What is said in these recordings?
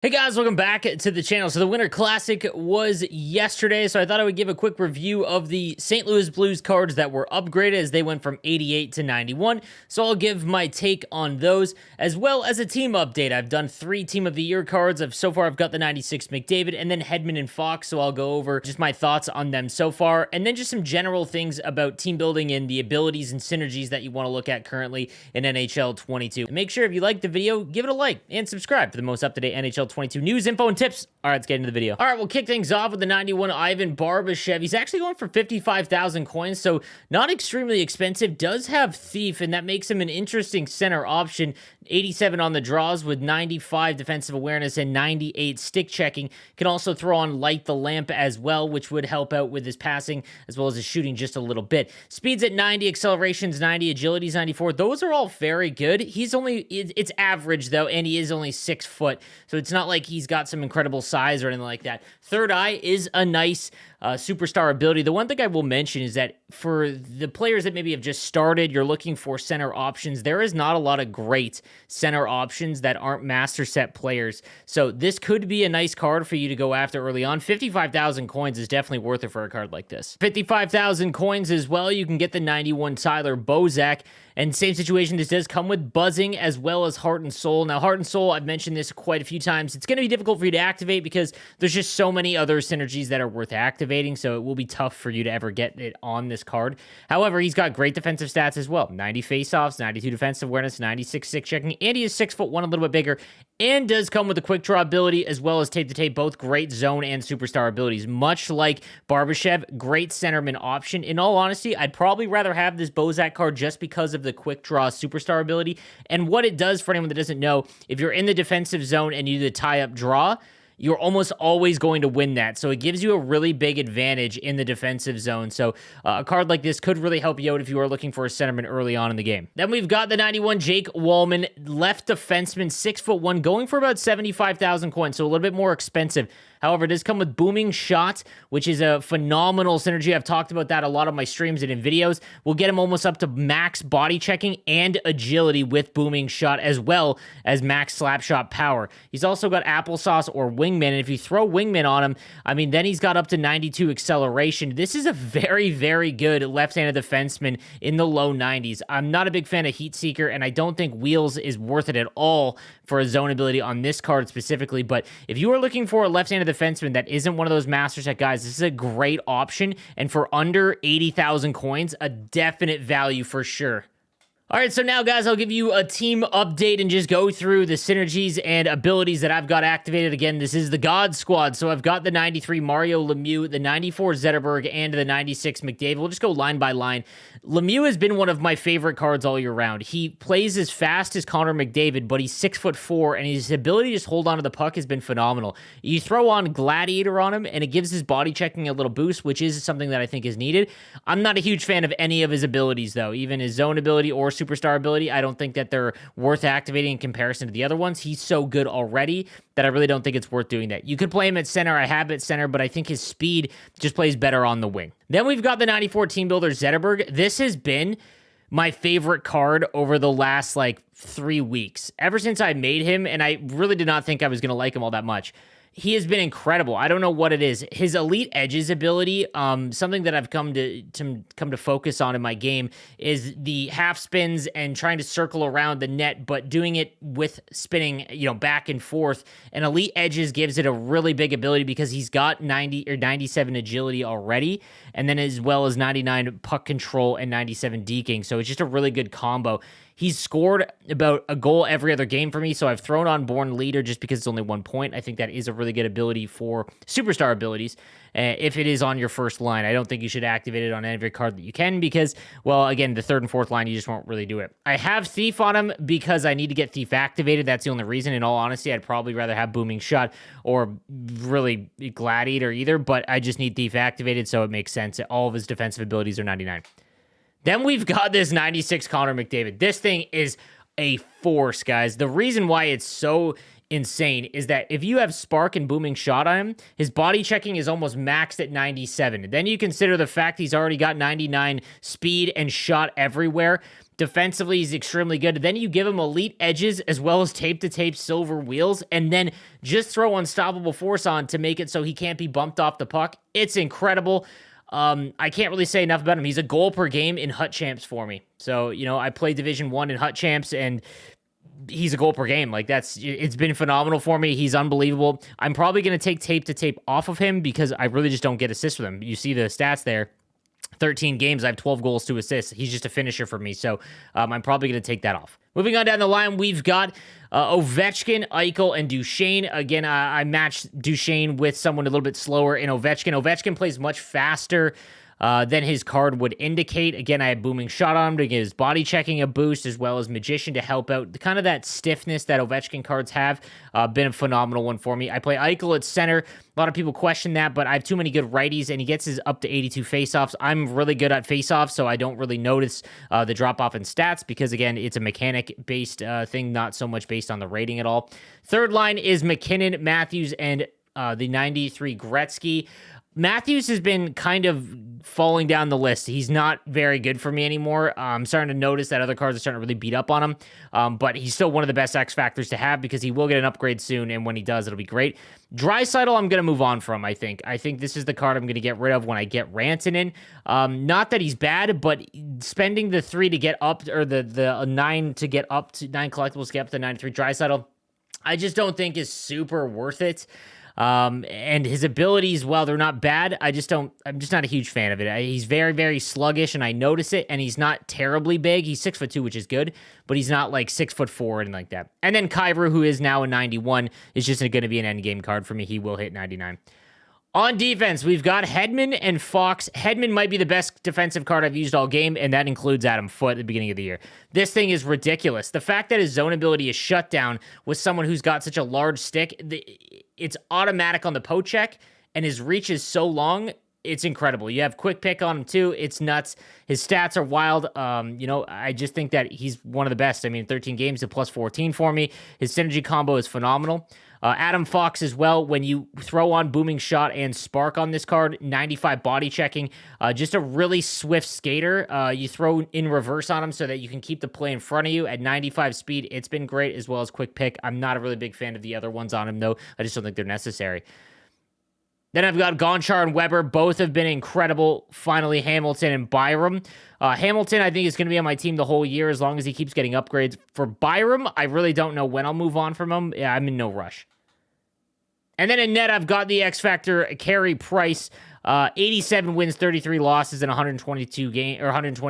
Hey guys, welcome back to the channel. So the Winter Classic was yesterday, so I thought I would give a quick review of the St. Louis Blues cards that were upgraded as they went from 88 to 91. So I'll give my take on those, as well as a team update. I've done 3 Team of the Year cards. So far I've got the 96 McDavid and then Hedman and Fox, so I'll go over just my thoughts on them so far, and then just some general things about team building and the abilities and synergies that you want to look at currently in NHL 22. And make sure if you like the video, give it a like and subscribe for the most up-to-date NHL 22 news, info, and tips. All right, let's get into the video. All right, we'll kick things off with the 91 Ivan BARBASHEV. He's actually going for 55,000 coins, so not extremely expensive. Does have Thief, and that makes him an interesting center option. 87 on the draws with 95 defensive awareness and 98 stick checking. Can also throw on Light the Lamp as well, which would help out with his passing as well as his shooting just a little bit. Speed's at 90, acceleration's 90, agility's 94. Those are all very good. He's only, it's average though, and he is only 6 foot, so it's not like he's got some incredible size or anything like that. Third Eye is a nice superstar ability. The one thing I will mention is that for the players that maybe have just started, you're looking for center options, there is not a lot of great center options that aren't master set players. So this could be a nice card for you to go after early on. 55,000 coins is definitely worth it for a card like this. 55,000 coins as well, you can get the 91 Tyler BOZAK. And same situation, this does come with Buzzing as well as Heart and Soul. Now, Heart and Soul, I've mentioned this quite a few times. It's going to be difficult for you to activate because there's just so many other synergies that are worth activating, so it will be tough for you to ever get it on this card. However, he's got great defensive stats as well. 90 faceoffs, 92 defensive awareness, 96 stick checking, and he is 6'1", a little bit bigger, and does come with a quick draw ability as well as tape to tape, both great zone and superstar abilities. Much like BARBASHEV, great centerman option. In all honesty, I'd probably rather have this BOZAK card just because of the quick draw superstar ability and what it does for anyone that doesn't know. If you're in the defensive zone and you do the tie-up draw, you're almost always going to win that. So it gives you a really big advantage in the defensive zone. So a card like this could really help you out if you are looking for a centerman early on in the game. Then we've got the 91 Jake WALMAN, left defenseman, 6'1", going for about 75,000 coins, so a little bit more expensive. However, it does come with Booming Shot, which is a phenomenal synergy. I've talked about that a lot on my streams and in videos. We'll get him almost up to max body checking and agility with Booming Shot, as well as max slapshot power. He's also got Applesauce or Wingman, and if you throw Wingman on him, I mean, then he's got up to 92 acceleration. This is a very, very good left-handed defenseman in the low 90s. I'm not a big fan of Heat Seeker, and I don't think Wheels is worth it at all for a zone ability on this card specifically, but if you are looking for a left-handed defenseman that isn't one of those master set guys, this is a great option, and for under 80,000 coins, a definite value for sure. All right, so now, guys, I'll give you a team update and just go through the synergies and abilities that I've got activated. Again, this is the God Squad, so I've got the 93 Mario Lemieux, the 94 Zetterberg, and the 96 McDavid. We'll just go line by line. Lemieux has been one of my favorite cards all year round. He plays as fast as Connor McDavid, but he's 6'4", and his ability to just hold onto the puck has been phenomenal. You throw on Gladiator on him, and it gives his body checking a little boost, which is something that I think is needed. I'm not a huge fan of any of his abilities, though, even his zone ability or superstar ability. I don't think that they're worth activating in comparison to the other ones. He's so good already that I really don't think it's worth doing that. You could play him at center. I have at center, but I think his speed just plays better on the wing. Then we've got the 94 Team Builder Zetterberg. This has been my favorite card over the last like 3 weeks, ever since I made him, and I really did not think I was going to like him all that much. He has been incredible. I don't know what it is. His elite edges ability, something that I've come to focus on in my game, is the half spins and trying to circle around the net, but doing it with spinning, back and forth. And elite edges gives it a really big ability because he's got 90 or 97 agility already, and then as well as 99 puck control and 97 deking. So it's just a really good combo. He's scored about a goal every other game for me, so I've thrown on Born Leader just because it's only 1 point. I think that is a really good ability for superstar abilities. If it is on your first line, I don't think you should activate it on every card that you can because, well, again, the third and fourth line, you just won't really do it. I have Thief on him because I need to get Thief activated. That's the only reason. In all honesty, I'd probably rather have Booming Shot or really Gladiator either, but I just need Thief activated, so it makes sense. All of his defensive abilities are 99. Then we've got this 96 Connor McDavid. This thing is a force, guys. The reason why it's so insane is that if you have spark and booming shot on him, his body checking is almost maxed at 97. Then you consider the fact he's already got 99 speed and shot everywhere. Defensively, he's extremely good. Then you give him elite edges as well as tape-to-tape silver wheels, and then just throw unstoppable force on to make it so he can't be bumped off the puck. It's incredible. I can't really say enough about him. He's a goal per game in Hut Champs for me. So, you know, I play Division 1 in Hut Champs, and he's a goal per game. Like, it's been phenomenal for me. He's unbelievable. I'm probably going to take tape-to-tape off of him because I really just don't get assists with him. You see the stats there. 13 games, I have 12 goals, 2 assists. He's just a finisher for me, so I'm probably going to take that off. Moving on down the line, we've got Ovechkin, Eichel, and Duchesne. Again, I matched Duchesne with someone a little bit slower in Ovechkin. Ovechkin plays much faster than his card would indicate. Again, I had booming shot on him to give his body checking a boost, as well as magician to help out kind of that stiffness that Ovechkin cards have. Been a phenomenal one for me. I play Eichel at center. A lot of people question that, but I have too many good righties, and he gets his up to 82 faceoffs. I'm really good at faceoffs, so I don't really notice the drop-off in stats because, again, it's a mechanic-based thing, not so much based on the rating at all. Third line is McKinnon, Matthews, and the 93 Gretzky. Matthews has been kind of falling down the list. He's not very good for me anymore. I'm starting to notice that other cards are starting to really beat up on him, but he's still one of the best X factors to have because he will get an upgrade soon, and when he does, it'll be great. Draisaitl, I'm going to move on from, I think. I think this is the card I'm going to get rid of when I get Rantanen. Not that he's bad, but spending the 3 to get up, or the 9 to get up to 9 collectibles to get up to 93 Draisaitl, I just don't think is super worth it. And his abilities, while they're not bad, I'm just not a huge fan of it. He's very, very sluggish, and I notice it, and he's not terribly big. He's 6'2", which is good, but he's not like 6'4" and like that. And then Kyber, who is now a 91, is just going to be an endgame card for me. He will hit 99. On defense, we've got Hedman and Fox. Hedman might be the best defensive card I've used all game, and that includes Adam Foote at the beginning of the year. This thing is ridiculous. The fact that his zone ability is shut down with someone who's got such a large stick, it's automatic on the poke check, and his reach is so long, it's incredible. You have quick pick on him too. It's nuts. His stats are wild. You know, I just think that he's one of the best. I mean, 13 games, a plus 14 for me. His synergy combo is phenomenal. Adam Fox as well, when you throw on Booming Shot and Spark on this card, 95 body checking, just a really swift skater. You throw in reverse on him so that you can keep the play in front of you at 95 speed. It's been great, as well as quick pick. I'm not a really big fan of the other ones on him, though. I just don't think they're necessary. Then I've got Gonchar and Weber. Both have been incredible. Finally, Hamilton and Byram. Hamilton, I think, is going to be on my team the whole year as long as he keeps getting upgrades. For Byram, I really don't know when I'll move on from him. Yeah, I'm in no rush. And then in net, I've got the X Factor, Carey Price. 87 wins, 33 losses in 120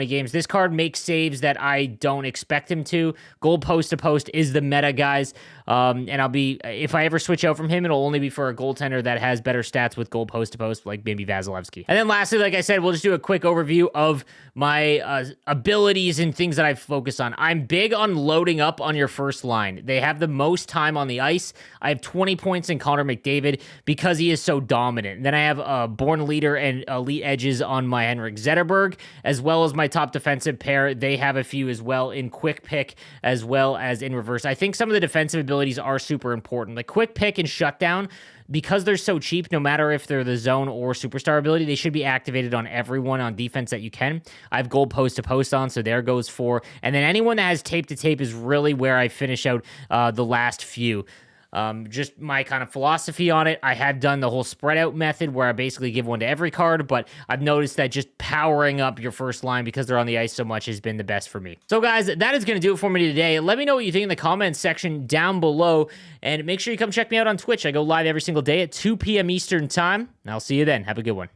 games. This card makes saves that I don't expect him to. Goal post to post is the meta, guys. And if I ever switch out from him, it'll only be for a goaltender that has better stats with goal post to post, like maybe Vasilevsky. And then lastly, like I said, we'll just do a quick overview of my abilities and things that I focus on. I'm big on loading up on your first line. They have the most time on the ice. I have 20 points in Connor McDavid because he is so dominant. And then I have Born Leader and elite edges on my HENRIK ZETTERBERG, as well as my top defensive pair. They have a few as well in quick pick as well as in reverse. I think some of the defensive abilities are super important. Like quick pick and shutdown, because they're so cheap, no matter if they're the zone or superstar ability, they should be activated on everyone on defense that you can. I have gold post to post on, so there goes 4. And then anyone that has tape to tape is really where I finish out the last few. Just my kind of philosophy on it. I have done the whole spread out method where I basically give one to every card, but I've noticed that just powering up your first line because they're on the ice so much has been the best for me. So guys, that is going to do it for me today. Let me know what you think in the comments section down below, and make sure you come check me out on Twitch. I go live every single day at 2 p.m. Eastern time, and I'll see you then. Have a good one.